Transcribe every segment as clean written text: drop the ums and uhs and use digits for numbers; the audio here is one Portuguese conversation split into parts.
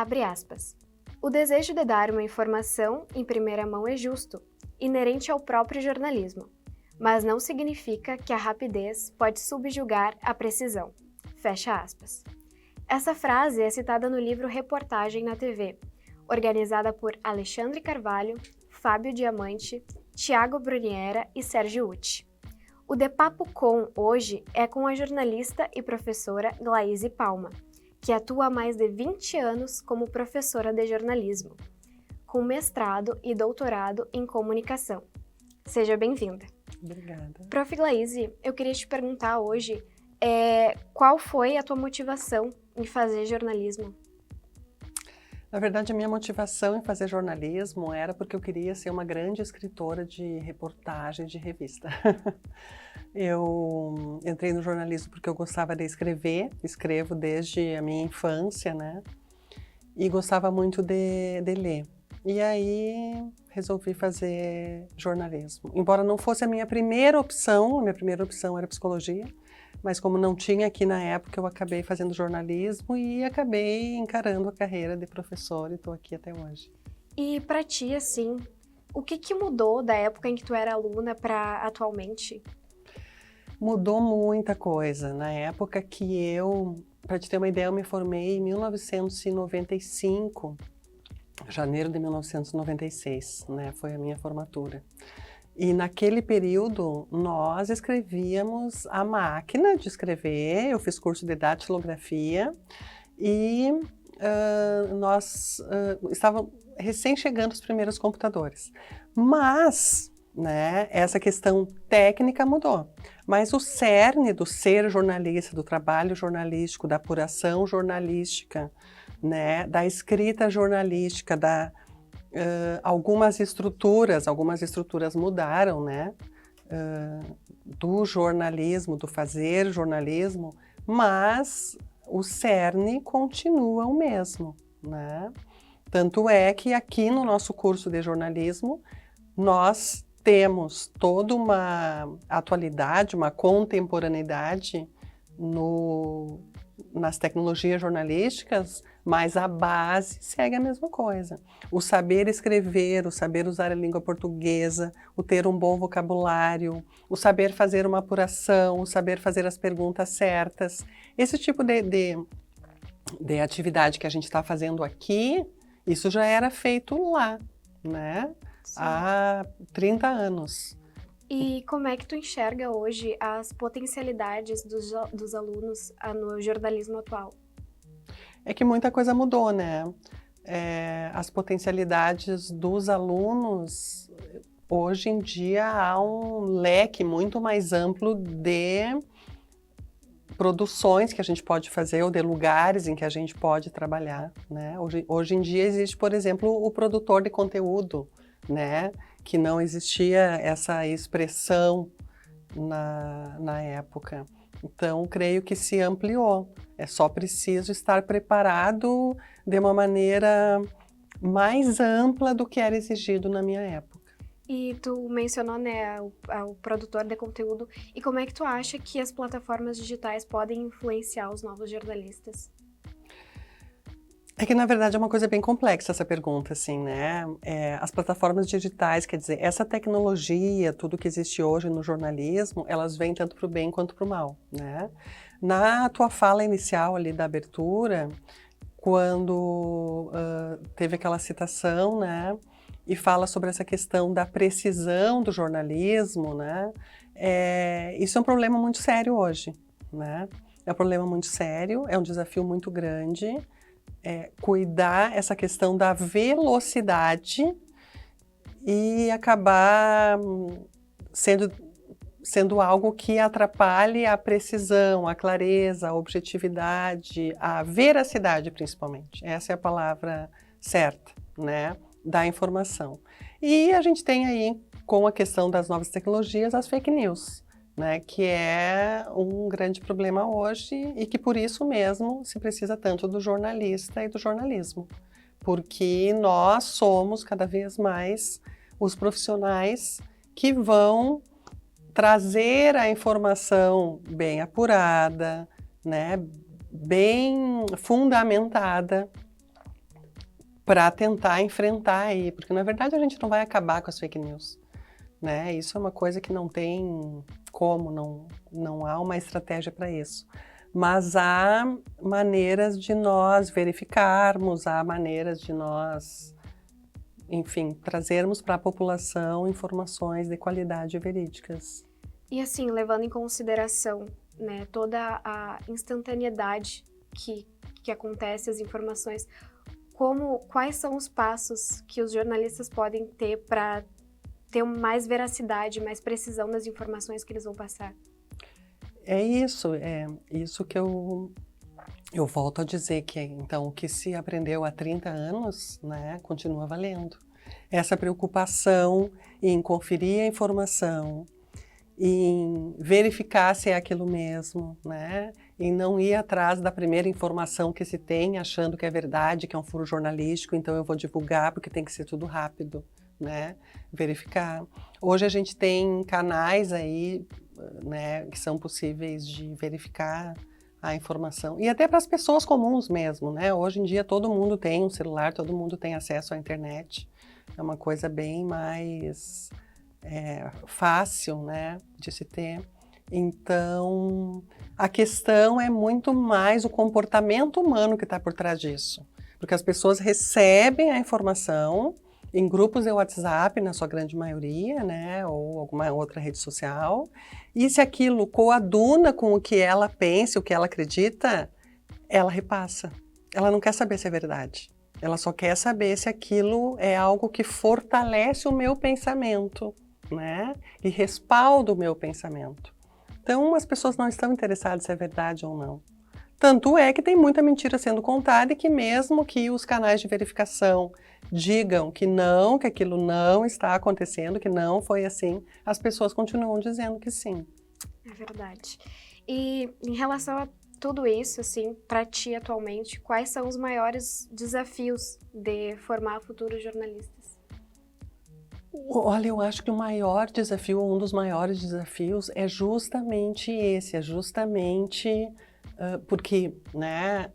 Abre aspas. O desejo de dar uma informação em primeira mão é justo, inerente ao próprio jornalismo, mas não significa que a rapidez pode subjugar a precisão. Fecha aspas. Essa frase é citada no livro Reportagem na TV, organizada por Alexandre Carvalho, Fábio Diamante, Tiago Bruniera e Sérgio Ucci. O De Papo Com hoje é com a jornalista e professora Glaise Palma, que atua há mais de 20 anos como professora de jornalismo, com mestrado e doutorado em comunicação. Seja bem-vinda. Obrigada. Prof. Glaise, eu queria te perguntar hoje qual foi a tua motivação em fazer jornalismo? Na verdade, a minha motivação em fazer jornalismo era porque eu queria ser uma grande escritora de reportagem de revista. Eu entrei no jornalismo porque eu gostava de escrever, escrevo desde a minha infância, né? E gostava muito de ler. E aí resolvi fazer jornalismo. Embora não fosse a minha primeira opção era psicologia, mas como não tinha aqui na época, eu acabei fazendo jornalismo e acabei encarando a carreira de professora e estou aqui até hoje. E para ti, assim, o que mudou da época em que tu era aluna para atualmente? Mudou muita coisa. Na época que para te ter uma ideia, eu me formei em 1995, janeiro de 1996, né? Foi a minha formatura. E naquele período, nós escrevíamos à máquina de escrever, eu fiz curso de datilografia e estavam recém chegando os primeiros computadores. Mas, né, essa questão técnica mudou. Mas o cerne do ser jornalista, do trabalho jornalístico, da apuração jornalística, né, da escrita jornalística, algumas estruturas mudaram, né, do jornalismo, do fazer jornalismo, mas o cerne continua o mesmo, né? Tanto é que aqui no nosso curso de jornalismo, nós temos toda uma atualidade, uma contemporaneidade nas tecnologias jornalísticas, mas a base segue a mesma coisa. O saber escrever, o saber usar a língua portuguesa, o ter um bom vocabulário, o saber fazer uma apuração, o saber fazer as perguntas certas. Esse tipo de atividade que a gente está fazendo aqui, isso já era feito lá, né? Sim. Há 30 anos. E como é que tu enxerga hoje as potencialidades dos alunos no jornalismo atual? É que muita coisa mudou, né? As potencialidades dos alunos, hoje em dia há um leque muito mais amplo de produções que a gente pode fazer ou de lugares em que a gente pode trabalhar, né? Hoje em dia existe, por exemplo, o produtor de conteúdo, né? Que não existia essa expressão na época. Então, creio que se ampliou. É só preciso estar preparado de uma maneira mais ampla do que era exigido na minha época. E tu mencionou, né, o produtor de conteúdo. E como é que tu acha que as plataformas digitais podem influenciar os novos jornalistas? É que, na verdade, é uma coisa bem complexa essa pergunta, assim, né? As plataformas digitais, quer dizer, essa tecnologia, tudo que existe hoje no jornalismo, elas vêm tanto para o bem quanto para o mal, né? Na tua fala inicial ali da abertura, quando teve aquela citação, né? E fala sobre essa questão da precisão do jornalismo, né? Isso é um problema muito sério hoje, né? É um problema muito sério, é um desafio muito grande. Cuidar essa questão da velocidade e acabar sendo algo que atrapalhe a precisão, a clareza, a objetividade, a veracidade principalmente. Essa é a palavra certa, né, da informação. E a gente tem aí, com a questão das novas tecnologias, as fake news, né, que é um grande problema hoje e que por isso mesmo se precisa tanto do jornalista e do jornalismo, porque nós somos cada vez mais os profissionais que vão trazer a informação bem apurada, né, bem fundamentada para tentar enfrentar aí, porque na verdade a gente não vai acabar com as fake news, né? Isso é uma coisa que não tem como, não há uma estratégia para isso. Mas há maneiras de nós verificarmos, há maneiras de nós, enfim, trazermos para a população informações de qualidade verídicas. E assim, levando em consideração, né, toda a instantaneidade que acontece, as informações, quais são os passos que os jornalistas podem ter para ter mais veracidade, mais precisão nas informações que eles vão passar? É isso que eu volto a dizer, que então o que se aprendeu há 30 anos, né, continua valendo. Essa preocupação em conferir a informação, em verificar se é aquilo mesmo, né, em não ir atrás da primeira informação que se tem, achando que é verdade, que é um furo jornalístico, então eu vou divulgar porque tem que ser tudo rápido, né, verificar. Hoje a gente tem canais aí, né, que são possíveis de verificar a informação. E até para as pessoas comuns mesmo, né? Hoje em dia todo mundo tem um celular, todo mundo tem acesso à internet. É uma coisa bem mais fácil, né, de se ter. Então, a questão é muito mais o comportamento humano que está por trás disso. Porque as pessoas recebem a informação em grupos de WhatsApp, na sua grande maioria, né, ou alguma outra rede social, e se aquilo coaduna com o que ela pensa, o que ela acredita, ela repassa. Ela não quer saber se é verdade. Ela só quer saber se aquilo é algo que fortalece o meu pensamento, né, e respalda o meu pensamento. Então, as pessoas não estão interessadas se é verdade ou não. Tanto é que tem muita mentira sendo contada e que mesmo que os canais de verificação digam que aquilo não está acontecendo, que não foi assim, as pessoas continuam dizendo que sim. É verdade. E em relação a tudo isso, assim, para ti atualmente, quais são os maiores desafios de formar futuros jornalistas? Olha, eu acho que o maior desafio, um dos maiores desafios é justamente esse, porque, né,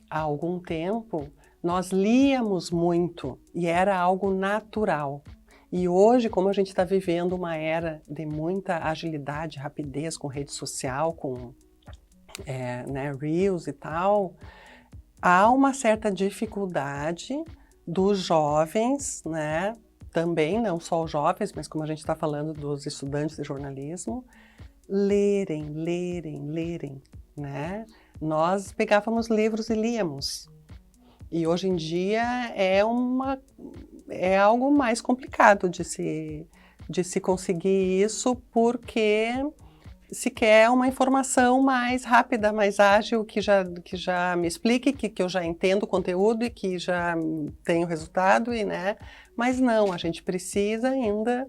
há algum tempo nós líamos muito e era algo natural. E hoje, como a gente está vivendo uma era de muita agilidade, rapidez com rede social, com né, Reels e tal, há uma certa dificuldade dos jovens, né, também, não só os jovens, mas como a gente está falando dos estudantes de jornalismo, lerem, né? Nós pegávamos livros e líamos. E hoje em dia é algo mais complicado de se conseguir isso, porque se quer uma informação mais rápida, mais ágil, que já me explique, que eu já entendo o conteúdo e que já tenho resultado, né? Mas não, a gente precisa ainda,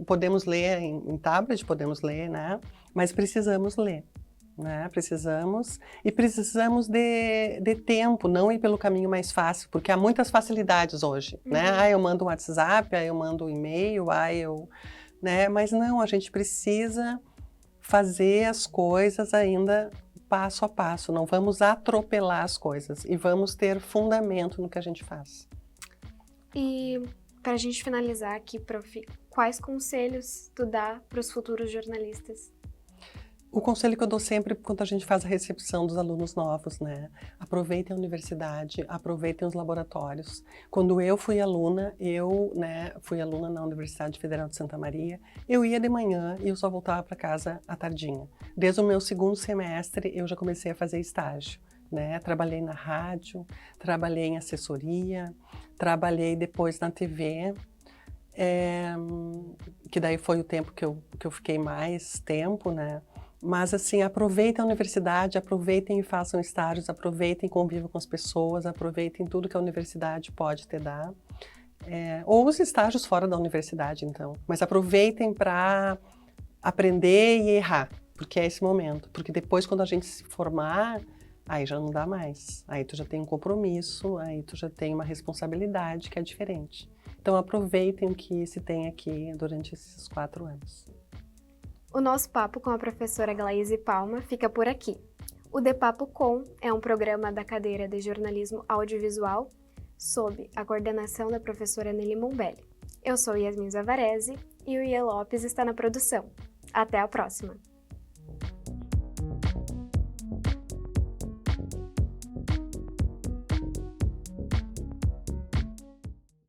podemos ler em tablet, podemos ler, né? Mas precisamos ler. Né? Precisamos de tempo, não ir pelo caminho mais fácil, porque há muitas facilidades hoje, né? Eu mando um WhatsApp, eu mando um e-mail, né? Mas não, a gente precisa fazer as coisas ainda passo a passo, não vamos atropelar as coisas e vamos ter fundamento no que a gente faz. E para a gente finalizar aqui, prof, quais conselhos tu dá para os futuros jornalistas? O conselho que eu dou sempre quando a gente faz a recepção dos alunos novos, né? Aproveitem a universidade, aproveitem os laboratórios. Quando eu fui aluna, fui aluna na Universidade Federal de Santa Maria, eu ia de manhã e eu só voltava para casa à tardinha. Desde o meu segundo semestre, eu já comecei a fazer estágio, né? Trabalhei na rádio, trabalhei em assessoria, trabalhei depois na TV, que daí foi o tempo que eu fiquei mais tempo, né? Mas assim, aproveitem a universidade, aproveitem e façam estágios, aproveitem e convivam com as pessoas, aproveitem tudo que a universidade pode te dar. Ou os estágios fora da universidade, então. Mas aproveitem para aprender e errar, porque é esse momento. Porque depois, quando a gente se formar, aí já não dá mais. Aí tu já tem um compromisso, aí tu já tem uma responsabilidade que é diferente. Então aproveitem o que se tem aqui durante esses 4 anos. O nosso papo com a professora Glaise Palma fica por aqui. O De Papo Com é um programa da cadeira de jornalismo audiovisual sob a coordenação da professora Nelly Mombelli. Eu sou Yasmin Zavarese e o Ian Lopes está na produção. Até a próxima!